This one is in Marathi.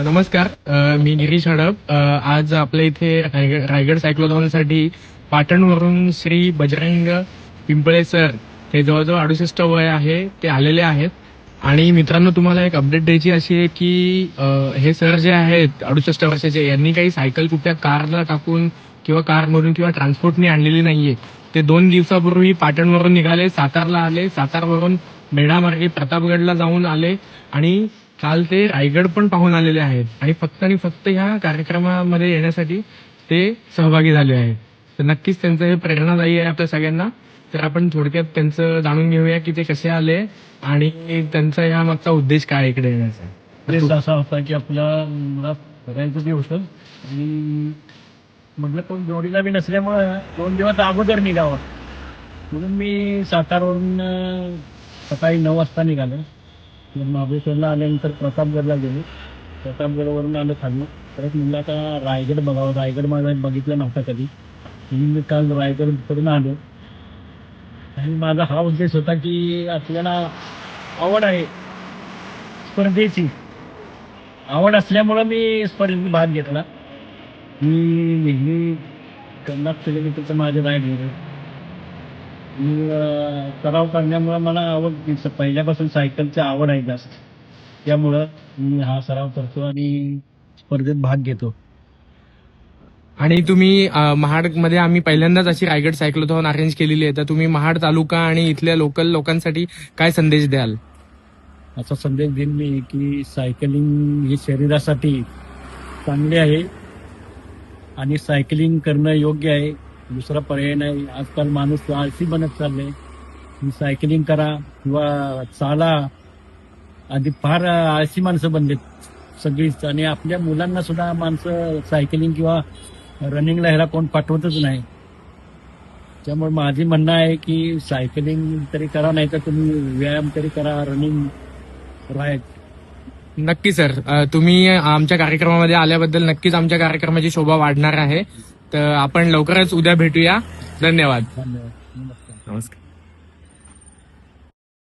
नमस्कार. मी गिरीश हडप. आज आपल्या इथे रायगड सायक्लोथॉनसाठी पाटणवरून श्री बजरंग पिंपळे सर, ते जवळजवळ 68 वय आहे, ते आलेले आहेत. आणि मित्रांनो, तुम्हाला एक अपडेट द्यायची अशी आहे की हे सर जे आहेत 68 वर्षाचे, यांनी काही सायकल कुठल्या कारला टाकून किंवा कारमधून किंवा ट्रान्सपोर्टने आणलेली नाहीये. ते 2 दिवसापूर्वी पाटणवरून निघाले, सातारला आले, सातारवरून मेढामार्गे प्रतापगडला जाऊन आले आणि काल ते रायगड पण पाहून आलेले आहेत. आणि फक्त ह्या कार्यक्रमामध्ये येण्यासाठी ते सहभागी झाले आहेत. तर नक्कीच त्यांचं हे प्रेरणादायी आहे आपल्या सगळ्यांना. तर आपण थोडक्यात त्यांचं जाणून घेऊया की ते कसे आले आणि त्यांचा या मागचा उद्देश काय इकडे येण्याचा. उद्देश असा होता की आपल्याला फिरायचं बी होतं आणि म्हटलं कोण जोडीला बी नसल्यामुळं 2 दिवस अगोदर निघावं म्हणून मी सातारवरून सकाळी 9 वाजता निघालो. महाबळेश्वरला आल्यानंतर प्रतापगडला गेलो. प्रतापगडवरून आलं खाल्लं. परत म्हणलं आता रायगड बघावं. रायगड माझा बघितला नव्हता कधी, म्हणून मी काल रायगड करून आलो. आणि माझा हा उद्देश होता की आपल्याला आवड आहे स्पर्धेची, आवड असल्यामुळं मी स्पर्धेत भाग घेतला. मी नेहमी 50 किलोमीटरचं माझे राईड होतं. मी सराव करण्यामुळं मला आवड, पहिल्यापासून सायकलची आवड आहे जास्त, त्यामुळं मी हा सराव करतो आणि स्पर्धेत भाग घेतो. आणि तुम्ही महाडमध्ये आम्ही पहिल्यांदाच अशी रायगड सायक्लोथॉन अरेंज केलेली आहे. तर तुम्ही महाड तालुका आणि इथल्या लोकल लोकांसाठी काय संदेश द्याल? असा संदेश देईन मी की सायकलिंग ही शरीरासाठी चांगली आहे आणि सायकलिंग करणं योग्य आहे, दुसरा पर्याय नाही. आजकाल माणूस आळशी बनत चाललंय. सायकलिंग करा किंवा चाला. आधी फार आळशी माणसं बनलेत सगळीच, आणि आपल्या मुलांना सुद्धा माणसं सायकलिंग किंवा रनिंगला ह्याला कोण पाठवतच नाही. त्यामुळे माझी म्हणणं आहे की सायकलिंग तरी करा, नाही तर तुम्ही व्यायाम तरी करा, रनिंग राईट. नक्की सर, तुम्ही आमच्या कार्यक्रमामध्ये आल्याबद्दल नक्कीच आमच्या कार्यक्रमाची शोभा वाढणार आहे. तर आपण लवकरच उद्या भेटूया. धन्यवाद. धन्यवाद. नमस्कार. नमस्कार.